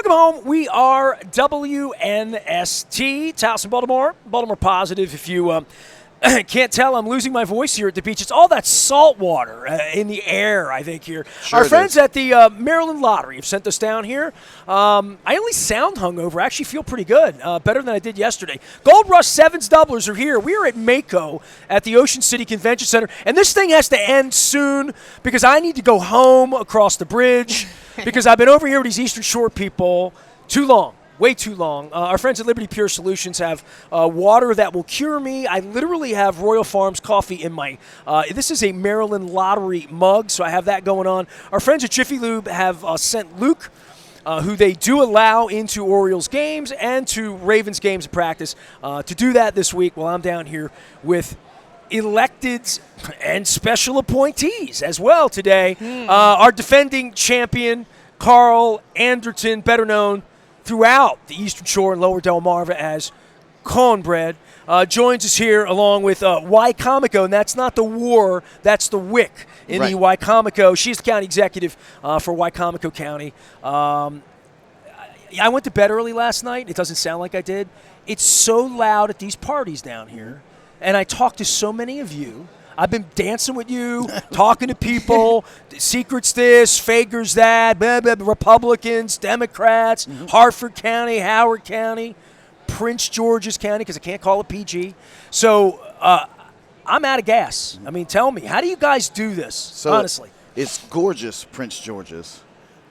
Welcome home. We are WNST, Towson, Baltimore. Baltimore Positive. If you can't tell, I'm losing my voice here at the beach. It's all that salt water in the air, I think, here. Sure Our friends at the Maryland Lottery have sent us down here. I only sound hungover. I actually feel pretty good, better than I did yesterday. Gold Rush Sevens doublers are here. We are at MACo at the Ocean City Convention Center, and this thing has to end soon because I need to go home across the bridge because I've been over here with these Eastern Shore people too long. Way too long. Our friends at Liberty Pure Solutions have water that will cure me. I literally have Royal Farms coffee in my, this is a Maryland Lottery mug, so I have that going on. Our friends at Jiffy Lube have sent Luke, who they do allow into Orioles games and to Ravens games of practice, to do that this week while I'm down here with electeds and special appointees as well today. Our defending champion, Carl Anderton, better known throughout the Eastern Shore and Lower Delmarva as Cornbread, joins us here along with Wicomico, and that's not the war, that's the WIC in the Wicomico. She's the county executive for Wicomico County. I went to bed early last night. It doesn't sound like I did. It's so loud at these parties down here, and I talked to so many of you. I've been dancing with you, talking to people, secrets this, Fagers that, blah, blah, blah, Republicans, Democrats, Harford County, Howard County, Prince George's County, because I can't call it PG. So I'm out of gas. I mean, tell me, how do you guys do this, honestly? It's gorgeous, Prince George's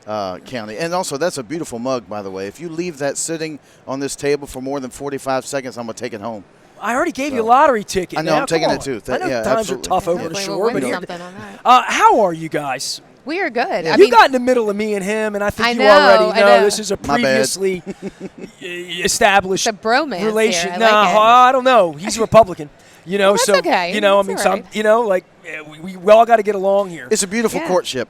County. And also, that's a beautiful mug, by the way. If you leave that sitting on this table for more than 45 seconds, I'm going to take it home. I already gave you a lottery ticket. I know, I'm taking it too. I know times are tough over the shore. But how are you guys? We are good. Yeah. You got in the middle of me and him, and I think you already know this is a previously established relation. No, I don't know. He's a Republican. You know, that's so okay. You know, I mean, right. we all got to get along here. It's a beautiful courtship.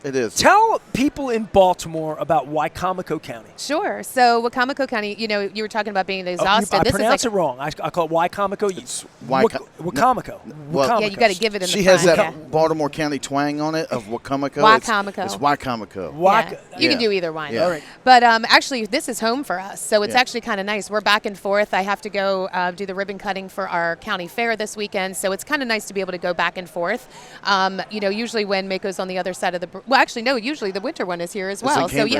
It is. Tell people in Baltimore about Wicomico County. Sure. So Wicomico County, you know, you were talking about being exhausted. I pronounce it wrong. I call it Wicomico. It's Wicomico. Yeah, you got to give it in She has that Baltimore County twang on it of Wicomico. Wicomico. It's Wicomico. You can do either one. Yeah. All right. But actually, this is home for us, so it's actually kind of nice. We're back and forth. I have to go do the ribbon cutting for our county fair this weekend, so it's kind of nice to be able to go back and forth. You know, usually when MACo's on the other side of the usually the winter one is here as well. So we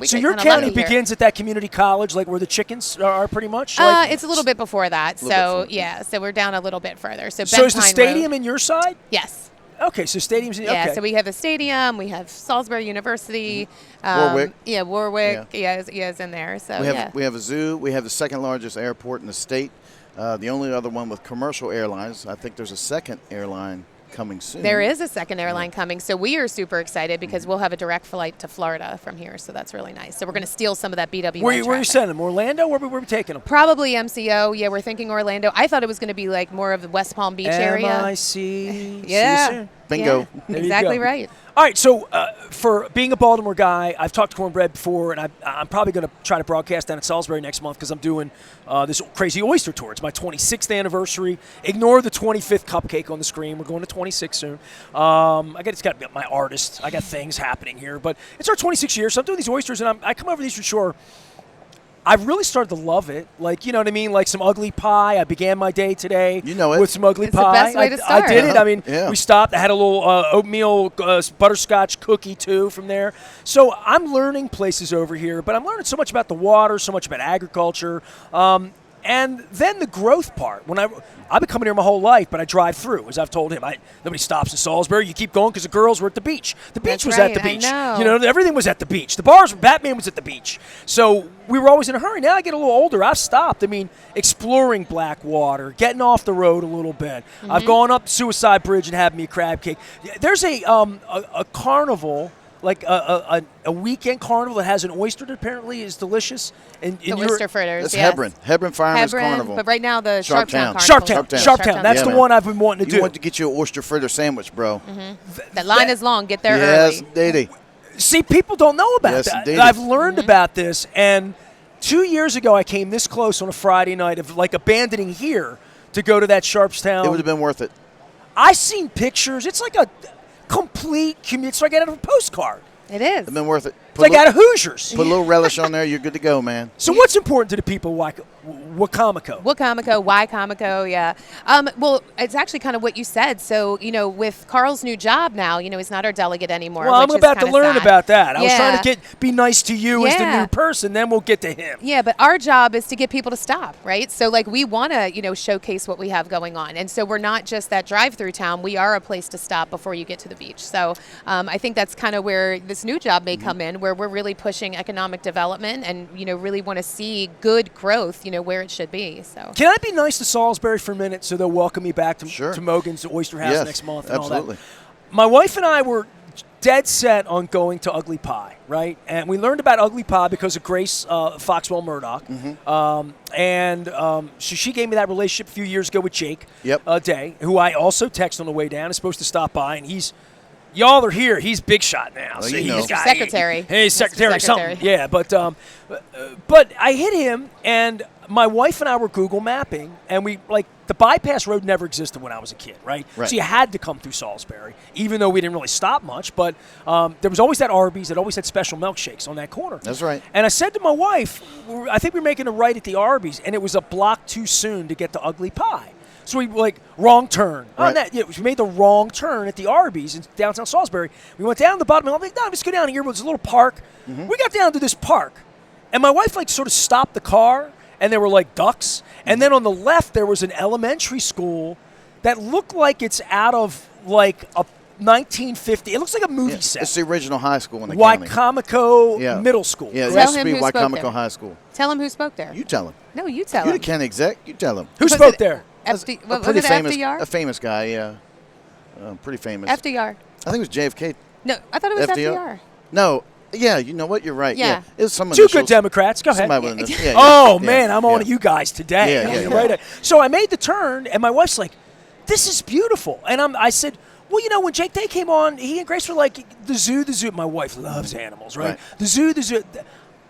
so your county begins at that community college, like where the chickens are, pretty much. Like, it's a little bit before that. So so we're down a little bit further. So is the stadium in your side? Yes. Okay, so stadiums. So we have a stadium. We have Salisbury University. Warwick. Warwick. Yeah, is in there. So we have a zoo. We have the second largest airport in the state. The only other one with commercial airlines. I think there's a second airline coming soon. There is a second airline coming, so we are super excited because we'll have a direct flight to Florida from here, so that's really nice. So we're going to steal some of that BWI Where are you sending them? Orlando? Where are we taking them? Probably MCO. Yeah, we're thinking Orlando. I thought it was going to be like more of the West Palm Beach area. MIC. Yeah. See you soon. Bingo. Yeah, exactly right. All right, so for being a Baltimore guy, I've talked to Cornbread before, and I'm probably going to try to broadcast down at Salisbury next month because I'm doing this crazy oyster tour. It's my 26th anniversary. Ignore the 25th cupcake on the screen. We're going to 26 soon. It's got my artist. I got things happening here, but it's our 26th year, so I'm doing these oysters, and I come over the Eastern Shore. I've really started to love it. Like, you know what I mean? Like some ugly pie. I began my day today with some ugly pie. It's the best way to start. I did it. I mean, we stopped. I had a little oatmeal butterscotch cookie, too, from there. So I'm learning places over here, but I'm learning so much about the water, so much about agriculture. And then the growth part. I've been coming here my whole life, but I drive through, as I've told him. Nobody stops in Salisbury. You keep going because the girls were at the beach. The beach was at the beach. I know. You know, everything was at the beach. The bars, Batman was at the beach. So we were always in a hurry. Now I get a little older. I've stopped. I mean, exploring Blackwater, getting off the road a little bit. I've gone up Suicide Bridge and had me a crab cake. There's a carnival, like a weekend carnival that has an oyster that apparently is delicious. And the oyster fritters, That's Hebron Fireman's Carnival. But right now the Sharptown Sharptown. That's the one I've been wanting to do. You want to get you an oyster fritter sandwich, bro. That line is long. Get there early. Yes, Didi. See, people don't know about that. Indeed. I've learned about this, and 2 years ago I came this close on a Friday night of like abandoning here to go to that Sharpstown. It would have been worth it. I seen pictures. It's like a complete community. It's like I got a postcard. It is. It's been worth it. It's like out of Hoosiers. Put a little relish on there, you're good to go, man. So what's important to the people of Wicomico? Wicomico, yeah. Well, it's actually kind of what you said. So, with Carl's new job now, he's not our delegate anymore. Well, I'm which about is to learn sad. about that. I was Yeah. trying to be nice to you as the Yeah. new person, then we'll get to him. Yeah, but our job is to get people to stop, right? So, we want to, showcase what we have going on. And so we're not just that drive-through town. We are a place to stop before you get to the beach. So I think that's kind of where this new job may come in, where we're really pushing economic development and, really want to see good growth, where it should be. So Can I be nice to Salisbury for a minute so they'll welcome me back to Mogan's Oyster House Yes, next month and absolutely. all that? My wife and I were dead set on going to Ugly Pie, right? And we learned about Ugly Pie because of Grace Foxwell Murdoch. So she gave me that relationship a few years ago with Jake Day, who I also text on the way down. Is supposed to stop by, and y'all are here. He's big shot now. Well, So you know. he's Mr. got, Secretary. He's secretary, Secretary. something. Yeah, but I hit him, and my wife and I were Google mapping, and the bypass road never existed when I was a kid, right? So you had to come through Salisbury, even though we didn't really stop much. But there was always that Arby's that always had special milkshakes on that corner. That's right. And I said to my wife, I think we were making a right at the Arby's, and it was a block too soon to get to Ugly Pie. So we wrong turn. Right. We made the wrong turn at the Arby's in downtown Salisbury. We went down the bottom, and I'm like, no, let's go down here. There's a little park. We got down to this park, and my wife sort of stopped the car, and there were ducks. And then on the left, there was an elementary school that looked like it's out of a 1950. It looks like a movie set. It's the original high school in the county. Wicomico Middle School. Yeah, it Tell used to him be who spoke Wicomico there. High School. tell him who spoke there. You tell him. No, you tell You're him. the county exec. You tell him. Who Was spoke it there? FD, A was pretty it famous, FDR? a famous guy. Yeah, pretty famous. FDR. I think it was JFK. No, I thought it was FDR. No, yeah, you know what? You're right. Yeah. It was some Two initials. good Democrats. Go ahead. Somebody with initials. Yeah, Oh, yeah, man, I'm on yeah. to you guys today. Yeah. Right. So I made the turn, and my wife's like, this is beautiful. And I said, well, when Jake Day came on, he and Grace were like, the zoo. My wife loves animals, right? The zoo.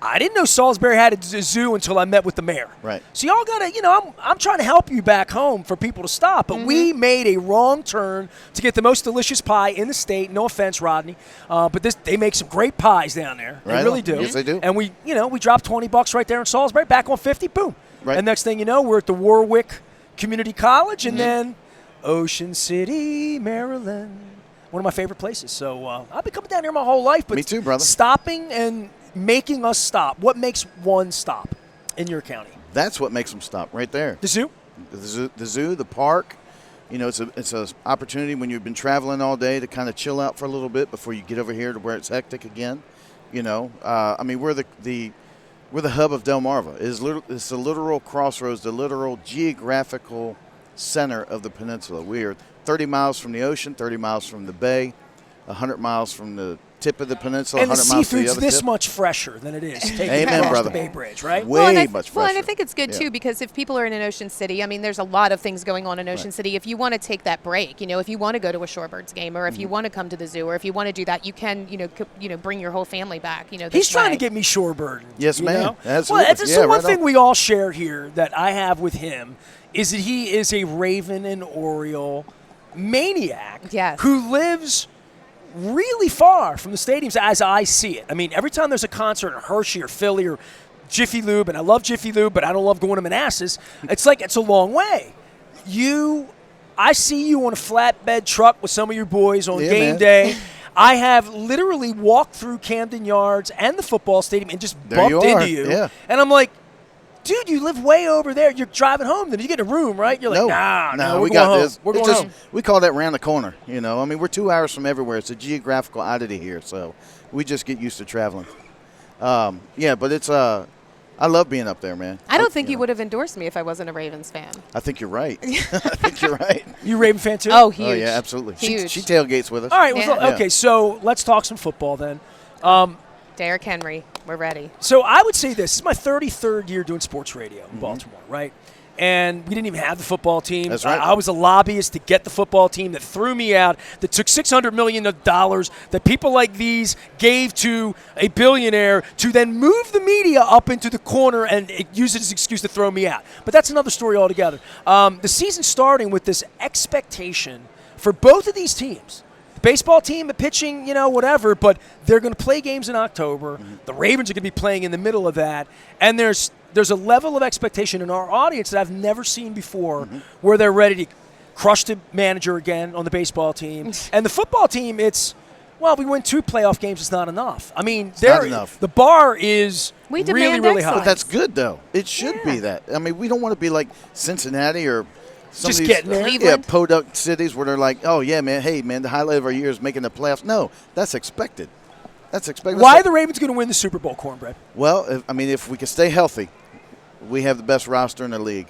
I didn't know Salisbury had a zoo until I met with the mayor. Right. So y'all got to, I'm trying to help you back home for people to stop. But we made a wrong turn to get the most delicious pie in the state. No offense, Rodney. But they make some great pies down there. They Right really on. do. Yes, they do. And we dropped $20 right there in Salisbury, back on 50, boom. Right. And next thing you know, we're at the Warwick Community College, and then Ocean City, Maryland. One of my favorite places. So I've been coming down here my whole life. But Me too, brother. Stopping and making us stop. What makes one stop in your county? That's what makes them stop right there. The zoo? The zoo, the park. It's a opportunity when you've been traveling all day to kind of chill out for a little bit before you get over here to where it's hectic again. We're the hub of Delmarva. It's the literal crossroads, the literal geographical center of the peninsula. We are 30 miles from the ocean, 30 miles from the bay, 100 miles from the tip of the peninsula, And the 100 miles to the seafood's other this tip. much fresher than it is taking Amen, across brother. the Bay Bridge, right? Way much fresher. Well, and I think it's good, Yeah. too, because if people are in an Ocean City, there's a lot of things going on in Ocean City. If you want to take that break, if you want to go to a Shorebirds game, or if you want to come to the zoo, or if you want to do that, you can, bring your whole family back, He's trying to get me shorebird. Yes, you ma'am. know? Absolutely. Well, that's Yeah, the one right thing on. we all share here that I have with him is that he is a Raven and Oriole maniac Yes. who lives really far from the stadiums as I see it. Every time there's a concert in Hershey or Philly or Jiffy Lube, and I love Jiffy Lube, but I don't love going to Manassas, it's a long way. I see you on a flatbed truck with some of your boys on game man. day. I have literally walked through Camden Yards and the football stadium and just There you bumped are, into you. yeah. And I'm like, dude, you live way over there. You're driving home. Then you get a room, right? You're like, no, we we're got going this. home. We're It's going just, home. we call that round the corner. We're 2 hours from everywhere. It's a geographical oddity here, so we just get used to traveling. But it's I love being up there, man. I don't think you would have endorsed me if I wasn't a Ravens fan. I think you're right. I think you're right. You a Raven fan too? Oh, huge. Oh yeah, absolutely. Huge. She tailgates with us. All right. Well, Yeah. okay, so let's talk some football then. Derrick Henry, we're ready. So I would say this is my 33rd year doing sports radio Mm-hmm. in Baltimore, right? And we didn't even have the football team. That's right. I was a lobbyist to get the football team that threw me out, that took $600 million that people like these gave to a billionaire to then move the media up into the corner and use it as an excuse to throw me out. But that's another story altogether. The season starting with this expectation for both of these teams baseball team, the pitching, whatever, but they're going to play games in October. The Ravens are going to be playing in the middle of that. And there's a level of expectation in our audience that I've never seen before where they're ready to crush the manager again on the baseball team. And the football team, we win 2 playoff games. It's not enough. I mean, not enough. The bar is really, really high. But that's good, though. It should be that. I mean, we don't want to be like Cincinnati or some just of these getting there. podunk cities where they're like, oh, yeah, man, hey, man, the highlight of our year is making the playoffs. No, that's expected. Why are the Ravens going to win the Super Bowl, Cornbread? Well, if we can stay healthy, we have the best roster in the league,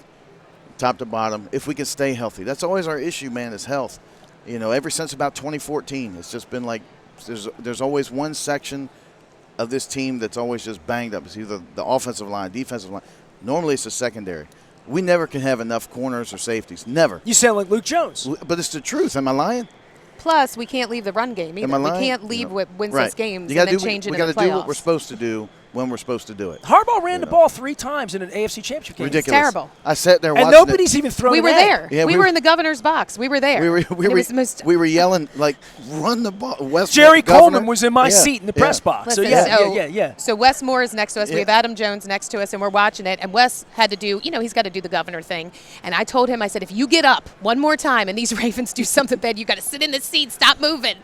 top to bottom. If we can stay healthy. That's always our issue, man, is health. Ever since about 2014, it's just been like there's always one section of this team that's always just banged up. It's either the offensive line, defensive line. Normally it's the secondary. We never can have enough corners or safeties. Never. You sound like Luke Jones. But it's the truth. Am I lying? Plus, we can't leave the run game either. Am I lying? We can't leave what wins us games and then change it in the playoffs. We got to do what we're supposed to do when we're supposed to do it. Harbaugh ran the ball 3 times in an AFC Championship game. Ridiculous. It's terrible. I sat there watching and nobody's even thrown. We were there. Yeah, we were in the governor's box. We were there. We were yelling like, "Run the ball!" Jerry Coleman was in my seat in the press box. Listen, So Wes Moore is next to us. We have Adam Jones next to us, and we're watching it. And Wes had to do, he's got to do the governor thing. And I told him, I said, if you get up one more time and these Ravens do something bad, you got to sit in the seat, stop moving.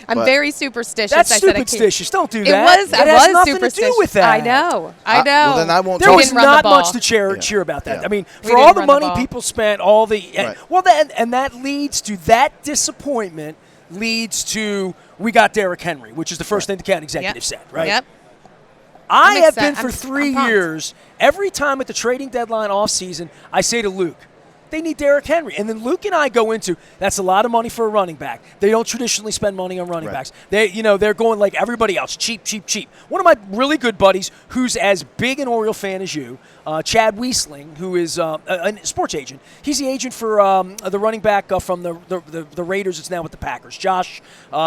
I'm very superstitious. That's superstitious. Don't do that. I was nothing superstitious. To do with that. I know. Well, then I won't. There was not much to cheer about that. I mean, for all the money people spent, all the and that leads to that disappointment. Leads to we got Derrick Henry, which is the first thing the county executive said, right? Yep. I have been for 3 years. Every time at the trading deadline off season, I say to Luke, they need Derrick Henry. And then Luke and I go into, that's a lot of money for a running back. They don't traditionally spend money on running backs. They're going like everybody else, cheap. One of my really good buddies, who's as big an Oriole fan as you, Chad Wiesling, who is a sports agent. He's the agent for the running back from the Raiders. It's now with the Packers, Josh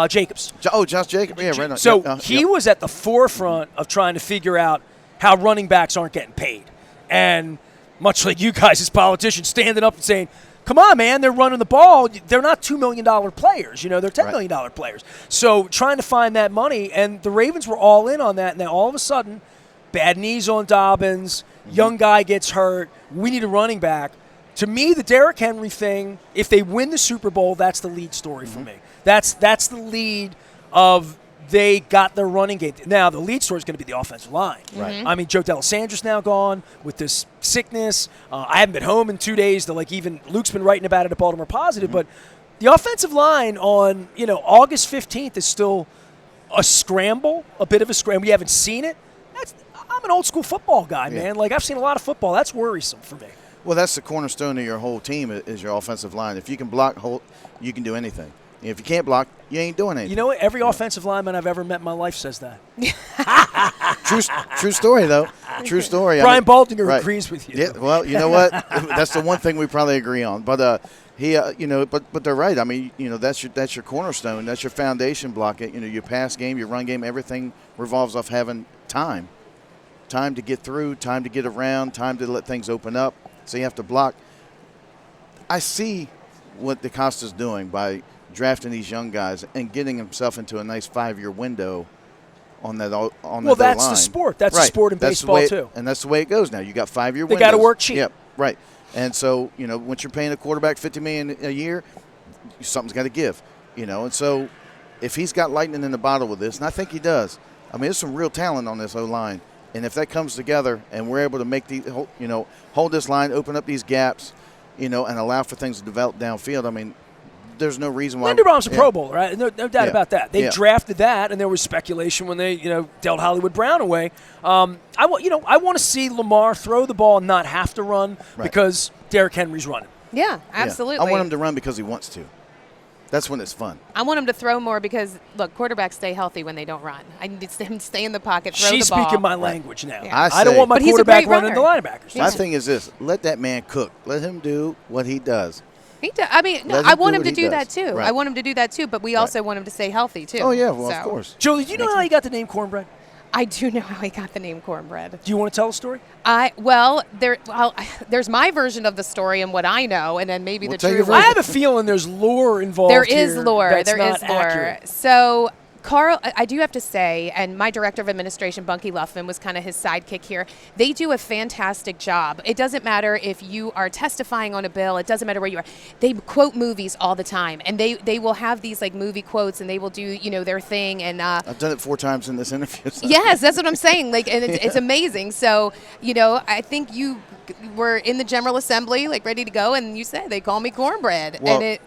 Jacobs. Josh Jacobs. Yeah, right on. So he was at the forefront of trying to figure out how running backs aren't getting paid. And much like you guys as politicians standing up and saying, come on, man, they're running the ball. They're not $2 million players. They're $10 million players. So trying to find that money, and the Ravens were all in on that. And then all of a sudden, bad knees on Dobbins, young guy gets hurt, we need a running back. To me, the Derrick Henry thing, if they win the Super Bowl, that's the lead story for me. That's the lead of they got their running game. Now, the lead story is going to be the offensive line. Right. I mean, Joe D'Alessandra's now gone with this sickness. I haven't been home in 2 days. Even Luke's been writing about it at Baltimore Positive. But the offensive line on, August 15th is still a scramble, a bit of a scramble. We haven't seen it. I'm an old school football guy, man. I've seen a lot of football. That's worrisome for me. Well, that's the cornerstone of your whole team is your offensive line. If you can block, you can do anything. If you can't block, you ain't doing anything. You know what? Every offensive lineman I've ever met in my life says that. True story, though. True story. Brian Baldinger agrees with you. Yeah. Well, you know what? That's the one thing we probably agree on. But but they're right. I mean, that's your cornerstone. That's your foundation block. Your pass game, your run game, everything revolves off having time to get through, time to get around, time to let things open up. So you have to block. I see what DeCosta's doing by drafting these young guys and getting himself into a nice 5-year window on that line. Well, that's the sport. That's the sport in baseball too. And that's the way it goes now. You got 5-year windows. They got to work cheap. Yep, right. And so, once you're paying a quarterback $50 million a year, something's got to give. And so if he's got lightning in the bottle with this, and I think he does. I mean, there's some real talent on this O-line. And if that comes together and we're able to make hold this line, open up these gaps, and allow for things to develop downfield, I mean, there's no reason why. Linderbaum's a Pro Bowler, right? No doubt about that. They drafted that, and there was speculation when they, dealt Hollywood Brown away. I want to see Lamar throw the ball and not have to run because Derrick Henry's running. Yeah, absolutely. I want him to run because he wants to. That's when it's fun. I want him to throw more because, look, quarterbacks stay healthy when they don't run. I need him to stay in the pocket, throw She's the ball. She's speaking my language now. Yeah. I don't want my quarterback running the linebackers. My thing is this. Let that man cook. Let him do what he does. I want him to do that too. Right. I want him to do that too, but we also want him to stay healthy too. Oh, yeah, well, of course. Julie, do you know how you got the name Cornbread? I do know how he got the name Cornbread. Do you want to tell a story? There's my version of the story and what I know, and then maybe We'll the tell true you version. I have a feeling there's lore involved. There is here lore. that's There not is lore. accurate. So Carl, I do have to say, and my director of administration, Bunky Luffman, was kind of his sidekick here. They do a fantastic job. It doesn't matter if you are testifying on a bill. It doesn't matter where you are. They quote movies all the time, and they will have these like movie quotes, and they will do their thing. And I've done it 4 times in this interview. So. yes, that's what I'm saying. Like, and it's amazing. So I think you were in the General Assembly, like ready to go, and you said they call me Cornbread, Well,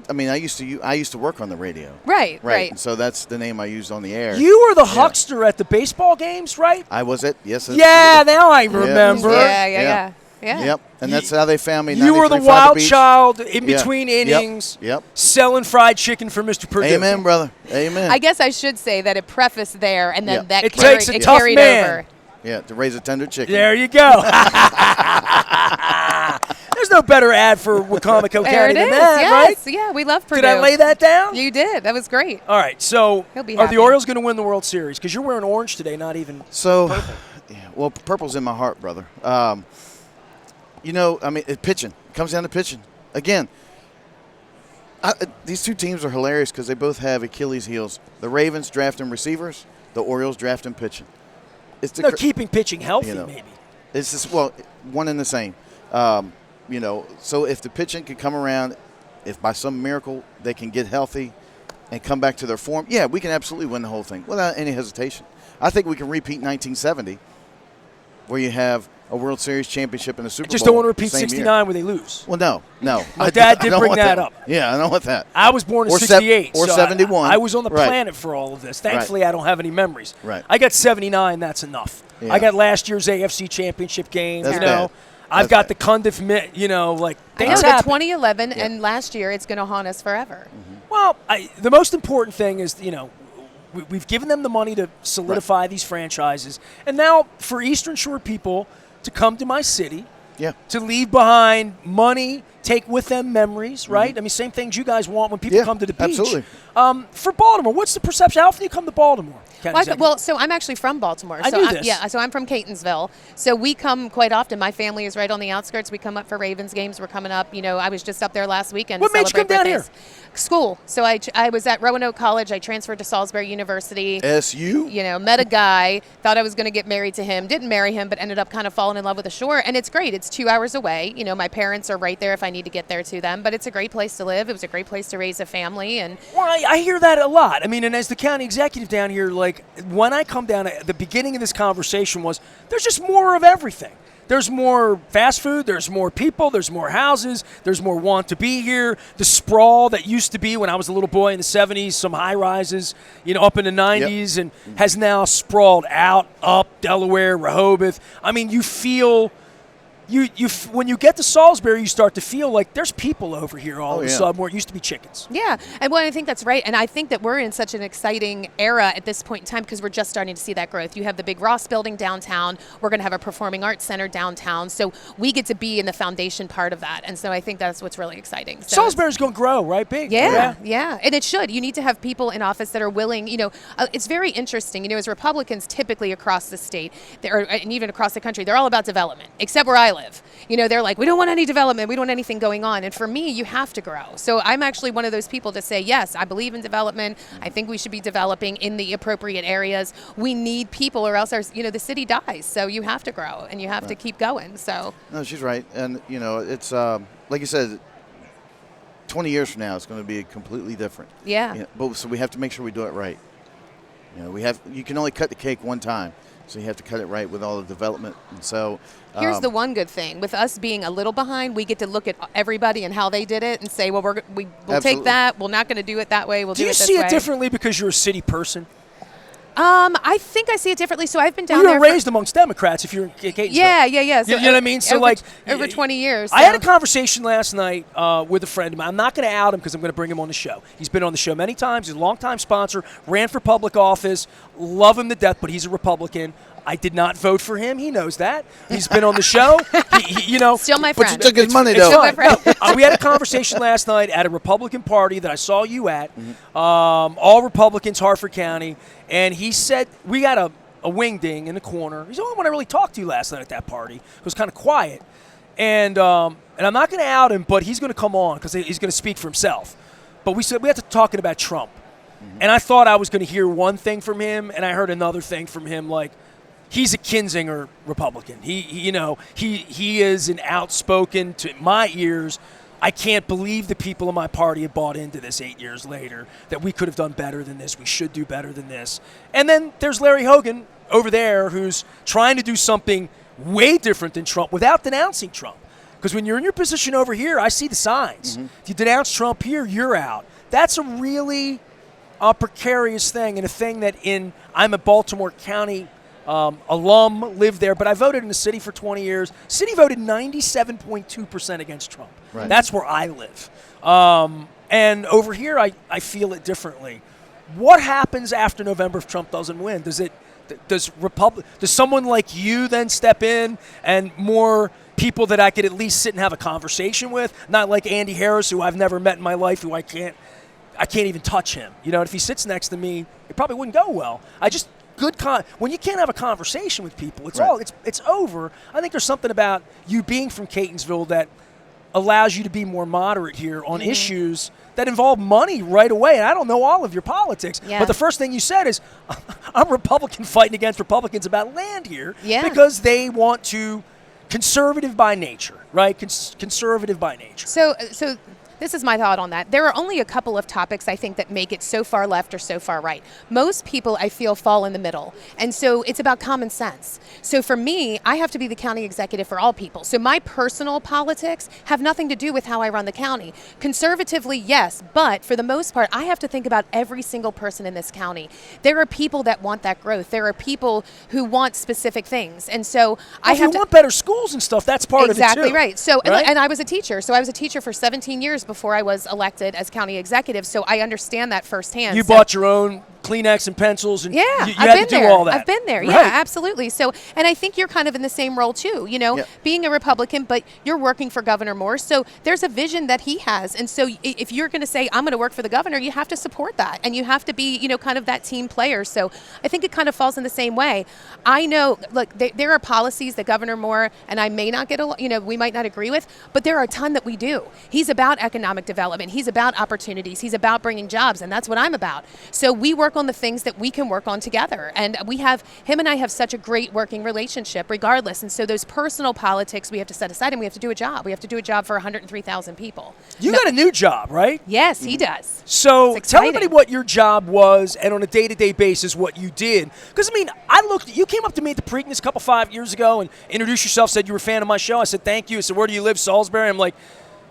and I used to work on the radio. Right. And so that's the name I used on the air. You were the huckster at the baseball games, right? I was it. Yes. Yeah, now I remember. Yeah. Yep. And that's how they found me. You were the 93.5 wild Beach. child in Yeah. between innings, Yep. selling fried chicken for Mr. Purdue. Amen, brother. Amen. I guess I should say that it prefaced there, and then Yeah. that It takes a tough carried man. over. Yeah, to raise a tender chicken. There you go. There's no better ad for Wicomico There County it than is. that, Yes. right? Yeah, we love Purdue. Did I lay that down? You did. That was great. All right, so He'll be are happy. the Orioles going to win the World Series? Because you're wearing orange today, not even So, purple. well, purple's in my heart, brother. It pitching. It comes down to pitching. Again, these two teams are hilarious because they both have Achilles heels. The Ravens drafting receivers. The Orioles drafting pitching. It's the Keeping pitching healthy, maybe. It's just, one and the same. So if the pitching can come around, if by some miracle they can get healthy and come back to their form, yeah, we can absolutely win the whole thing without any hesitation. I think we can repeat 1970, where you have a World Series championship and a Super I just Bowl. don't want to repeat same year. 69 where they lose. Well, no. My dad I did don't bring want that up. Yeah, I don't want that. I was born in Or 68. or so 71. I was on the Right. planet for all of this. Thankfully, I don't have any memories. Right. I got 79. That's enough. Yeah. I got last year's AFC Championship game. That's you know, bad. I've That's got bad. the Cundiff, like I know, things the happen. 2011 Yeah. and last year, it's going to haunt us forever. Well, the most important thing is, we've given them the money to solidify these franchises. And now for Eastern Shore people to come to my city, Yeah. to leave behind money, take with them memories, right? I mean, same things you guys want when people Yeah, come to the beach. absolutely. For Baltimore, what's the perception? How often do you come to Baltimore? So I'm actually from Baltimore. I so knew I'm, this. Yeah, so I'm from Catonsville. So we come quite often. My family is right on the outskirts. We come up for Ravens games. We're coming up. I was just up there last weekend. What to made you come celebrate down birthdays. School. So I was at Roanoke College. I transferred to Salisbury University. SU? Met a guy, thought I was going to get married to him, didn't marry him, but ended up kind of falling in love with the shore. And it's great. It's 2 hours away. My parents are right there if I need to get there to them. But it's a great place to live. It was a great place to raise a family. And Well, I hear that a lot. I mean, and as the county executive down here, like when I come down, at the beginning of this conversation was there's just more of everything. There's more fast food, there's more people, there's more houses, there's more want to be here. The sprawl that used to be when I was a little boy in the 70s, some high rises, up in the 90s, and has now sprawled out, up Delaware, Rehoboth. I mean, you feel... when you get to Salisbury, you start to feel like there's people over here all of a sudden where it used to be chickens. yeah, and I think that's right. And I think that we're in such an exciting era at this point in time because we're just starting to see that growth. You have the big Ross building downtown. We're going to have a performing arts center downtown. So we get to be in the foundation part of that. And so I think that's what's really exciting. So Salisbury's going to grow, right? Big. Yeah. And it should. You need to have people in office that are willing. It's very interesting. As Republicans typically across the state, and even across the country, they're all about development, except where I live. They're like, we don't want any development. We don't want anything going on. And for me, you have to grow. So I'm actually one of those people to say, yes, I believe in development. I think we should be developing in the appropriate areas. We need people or else the city dies. So you have to grow and you have to keep going. So No, she's right. And, it's like you said, 20 years from now, it's going to be completely different. Yeah. So we have to make sure we do it right. You can only cut the cake one time. So you have to cut it right with all the development. And so here's the one good thing. With us being a little behind, we get to look at everybody and how they did it and say, well, we'll take that. We're not going to do it that way. We'll do it this way. Do you see it differently because you're a city person? I think I see it differently. So I've been down you were there. raised amongst Democrats if you're in Catonsville. Yeah. So you know what I mean? So over 20 years. I had a conversation last night with a friend of mine. I'm not going to out him because I'm going to bring him on the show. He's been on the show many times. He's a longtime sponsor, ran for public office, love him to death, but he's a Republican. I did not vote for him. He knows that. He's been on the show. Still my But friend. you took his money, It's though. Still my friend. We had a conversation last night at a Republican party that I saw you at. All Republicans, Harford County. And he said, we got a wingding in the corner. He's the only one I really talked to last night at that party. It was kind of quiet. And I'm not going to out him, but he's going to come on because he's going to speak for himself. But we said we had to talk about Trump. Mm-hmm. And I thought I was going to hear one thing from him, and I heard another thing from him, like, he's a Kinzinger Republican. He is an outspoken, to my ears, I can't believe the people in my party have bought into this 8 years later, that we could have done better than this, we should do better than this. And then there's Larry Hogan over there who's trying to do something way different than Trump without denouncing Trump. Because when you're in your position over here, I see the signs. Mm-hmm. If you denounce Trump here, you're out. That's a really precarious thing, and a thing that I'm a Baltimore County alum, lived there, but I voted in the city for 20 years. City voted 97.2% against Trump. Right. That's where I live. And over here, I feel it differently. What happens after November if Trump doesn't win? Does someone like you then step in, and more people that I could at least sit and have a conversation with? Not like Andy Harris, who I've never met in my life, who I can't even touch him. If he sits next to me, it probably wouldn't go well. When you can't have a conversation with people, it's over. I think there's something about you being from Catonsville that allows you to be more moderate here on issues that involve money right away. And I don't know all of your politics, but the first thing you said is, I'm a Republican fighting against Republicans about land here because they want to, conservative by nature, right? Conservative by nature. So this is my thought on that. There are only a couple of topics, I think, that make it so far left or so far right. Most people, I feel, fall in the middle. And so it's about common sense. So for me, I have to be the county executive for all people. So my personal politics have nothing to do with how I run the county. Conservatively, yes, but for the most part, I have to think about every single person in this county. There are people that want that growth. There are people who want specific things. And so I have to want better schools and stuff, that's part of it too. Exactly right. So, right? And I was a teacher. So I was a teacher for 17 years before I was elected as county executive, so I understand that firsthand. You bought your own Kleenex and pencils, and you had to do all that. I've been there. Right. Yeah, absolutely. So, and I think you're kind of in the same role too, being a Republican, but you're working for Governor Moore, so there's a vision that he has. And so if you're going to say, I'm going to work for the governor, you have to support that, and you have to be, kind of that team player. So I think it kind of falls in the same way. I know, look, there are policies that Governor Moore and I may not we might not agree with, but there are a ton that we do. He's about economic development. He's about opportunities. He's about bringing jobs, and that's what I'm about. So we work on the things that we can work on together, and him and I have such a great working relationship regardless. And so those personal politics we have to set aside, and we have to do a job. We have to do a job for 103,000 people. You got a new job, right? Yes, he does. So tell everybody what your job was, and on a day-to-day basis what you did. Because you came up to me at the Preakness 5 years ago and introduced yourself, said you were a fan of my show. I said thank you. I said, where do you live? Salisbury. I'm like,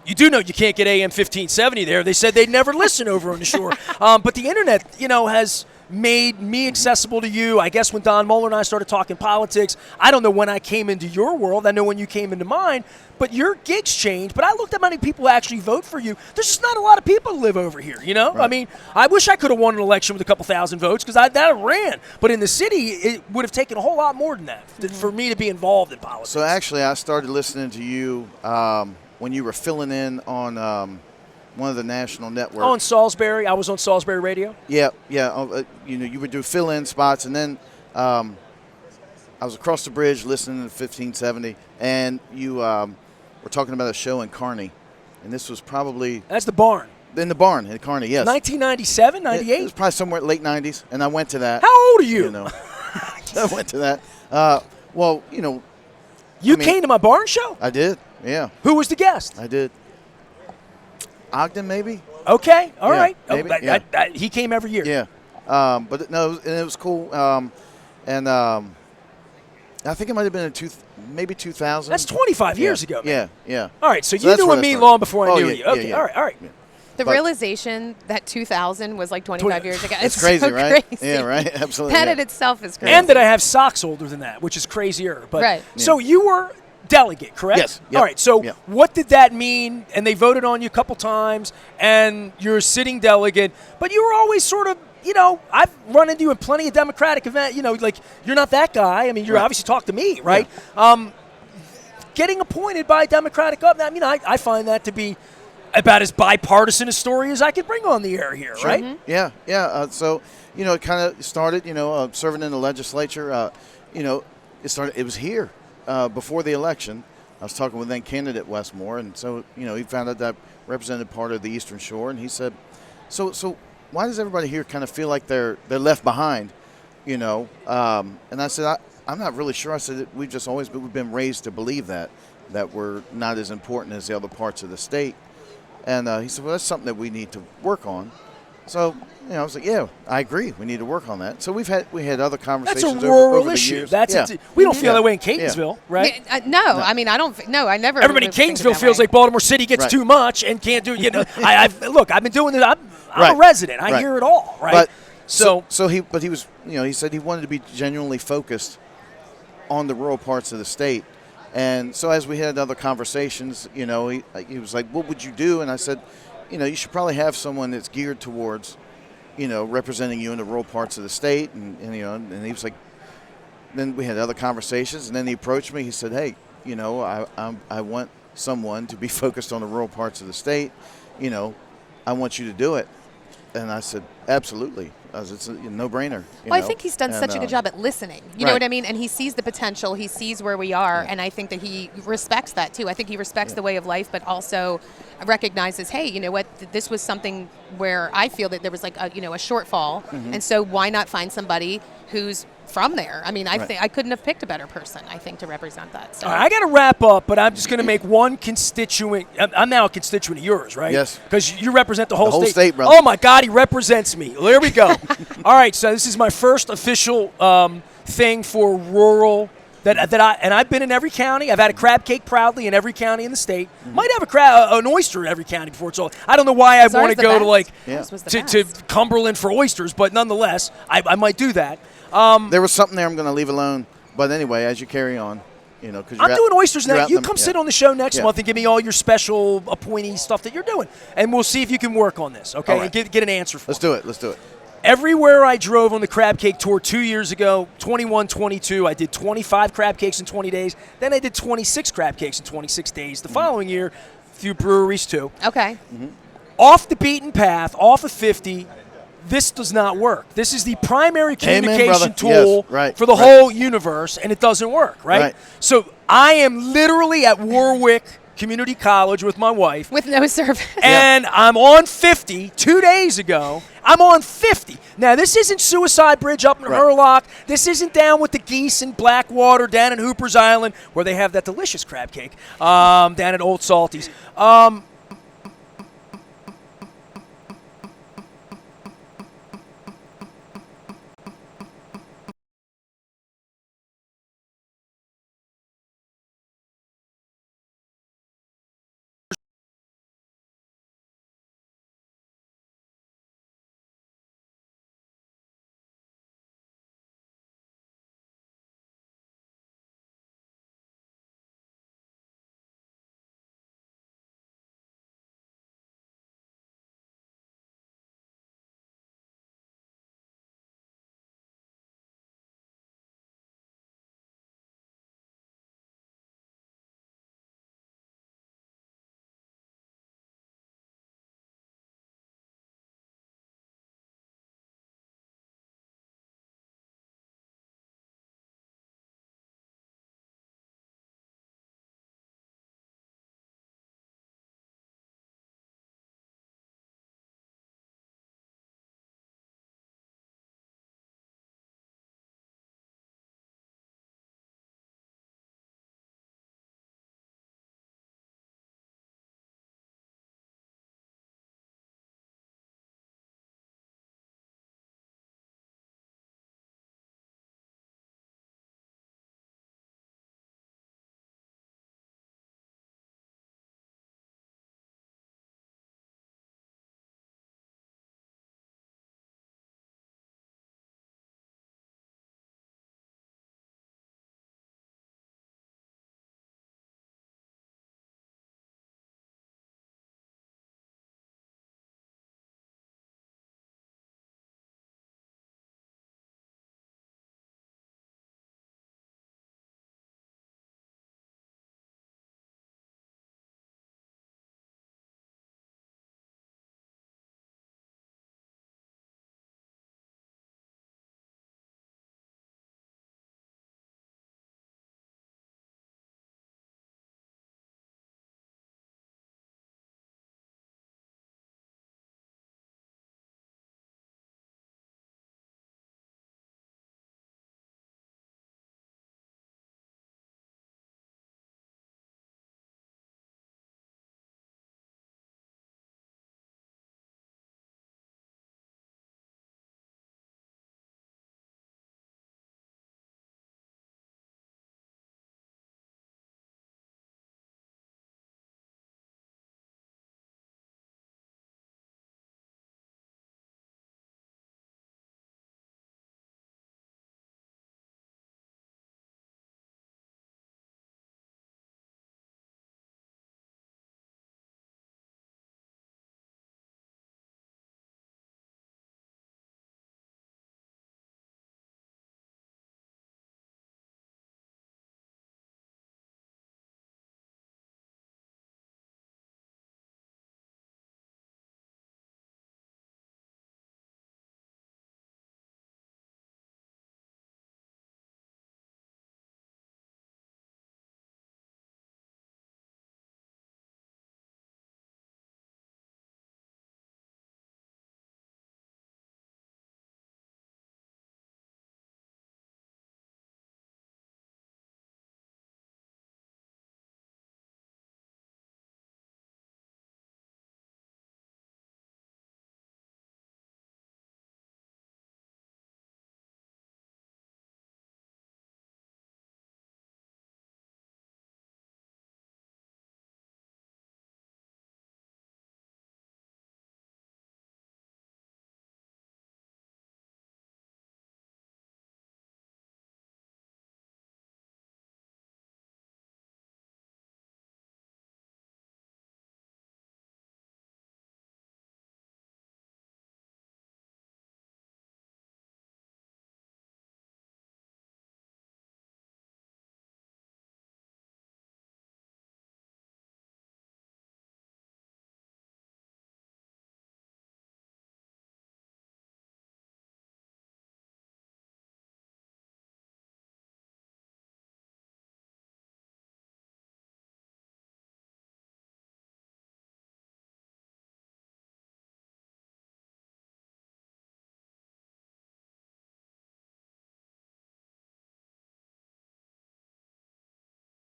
you do know you can't get AM 1570 there. They said they'd never listen over on the shore. But the internet, has made me accessible to you. I guess when Don Mueller and I started talking politics, I don't know when I came into your world. I know when you came into mine. But your gigs changed. But I looked at how many people actually vote for you. There's just not a lot of people who live over here, Right. I wish I could have won an election with a couple thousand votes because that ran. But in the city, it would have taken a whole lot more than that for me to be involved in politics. So actually, I started listening to you when you were filling in on one of the national networks. On Salisbury. I was on Salisbury Radio. Yeah. You would do fill-in spots, and then I was across the bridge listening to 1570, and you were talking about a show in Kearney, and this was probably... That's the barn. In the barn in Kearney, yes. 1997, 98? It was probably somewhere late 90s, and I went to that. How old are you? I went to that. You came to my barn show? I did, yeah. Who was the guest? I did. Ogden, maybe? Okay, all right. Maybe, he came every year. Yeah. But it was cool. I think it might have been maybe 2000. That's 25 years ago, man. Yeah. All right, so you knew me long before I knew you. Okay, yeah. all right. Yeah. The realization that 2000 was like 25 years ago. It's crazy, so right? Crazy. Yeah, right? Absolutely. That in itself is crazy. And that I have socks older than that, which is crazier. But right. So you were delegate, correct? Yes. Yep. All right, so yep. What did that mean? And they voted on you a couple times, and you're a sitting delegate. But you were always sort of, I've run into you in plenty of Democratic events. Like you're not that guy. You're right. obviously talk to me, right? Yeah. Getting appointed by a Democratic government, I find that to be about as bipartisan a story as I could bring on the air here, Sure. right? Yeah, yeah. So, it kind of started, serving in the legislature. It was here before the election. I was talking with then candidate Westmore, and so, he found out that I represented part of the Eastern Shore, and he said, so why does everybody here kind of feel like they're left behind, And I said, I'm not really sure. I said, we've been raised to believe that we're not as important as the other parts of the state. And he said, well, that's something that we need to work on. So, I was like, yeah, I agree. We need to work on that. So we had other conversations. That's a rural over issue. The years. We don't feel that way in Catonsville, right? No, I mean, I don't. No, I never. Everybody in Catonsville feels like Baltimore City gets too much and can't do. Look, I've been doing it. I'm a resident. I hear it all, right? But he was, he said he wanted to be genuinely focused on the rural parts of the state. And so as we had other conversations, he was like, what would you do? And I said, you should probably have someone that's geared towards, representing you in the rural parts of the state. And he was like, then we had other conversations. And then he approached me. He said, hey, I want someone to be focused on the rural parts of the state. I want you to do it. And I said, absolutely. It's a no-brainer. Well, I think he's done such a good job at listening. You know what I mean? And he sees the potential. He sees where we are. And I think that he respects that, too. I think he respects the way of life, but also recognizes, hey, you know what? This was something where I feel that there was like a shortfall. Mm-hmm. And so why not find somebody who's from there? I mean, I think I couldn't have picked a better person, I think, to represent that. So. All right, I got to wrap up, but I'm just going to make one constituent. I'm now a constituent of yours, right? Yes. Because you represent the whole state. The whole state, brother. Oh, my God, he represents me. Well, there we go. All right, so this is my first official thing for rural I've been in every county. I've had a crab cake proudly in every county in the state. Mm-hmm. Might have an oyster in every county before it's all. I don't know why I want to go to Cumberland for oysters, but nonetheless, I might do that. There was something there I'm going to leave alone, but anyway, as you carry on, because I'm doing oysters now. You come sit on the show next month and give me all your special appointee stuff that you're doing, and we'll see if you can work on this. Okay, and get an answer for. Let's do it. Everywhere I drove on the crab cake tour 2 years ago, 21, 22, I did 25 crab cakes in 20 days. Then I did 26 crab cakes in 26 days. The following year, a few breweries too. Okay. Mm-hmm. Off the beaten path, off of 50, this does not work. This is the primary communication tool for the whole universe, and it doesn't work, right? So I am literally at Warwick Community College with my wife. With no service. And I'm on 50 2 days ago. I'm on 50. Now, this isn't Suicide Bridge up in Hurlock. This isn't down with the geese in Blackwater, down in Hooper's Island, where they have that delicious crab cake, down at Old Salty's.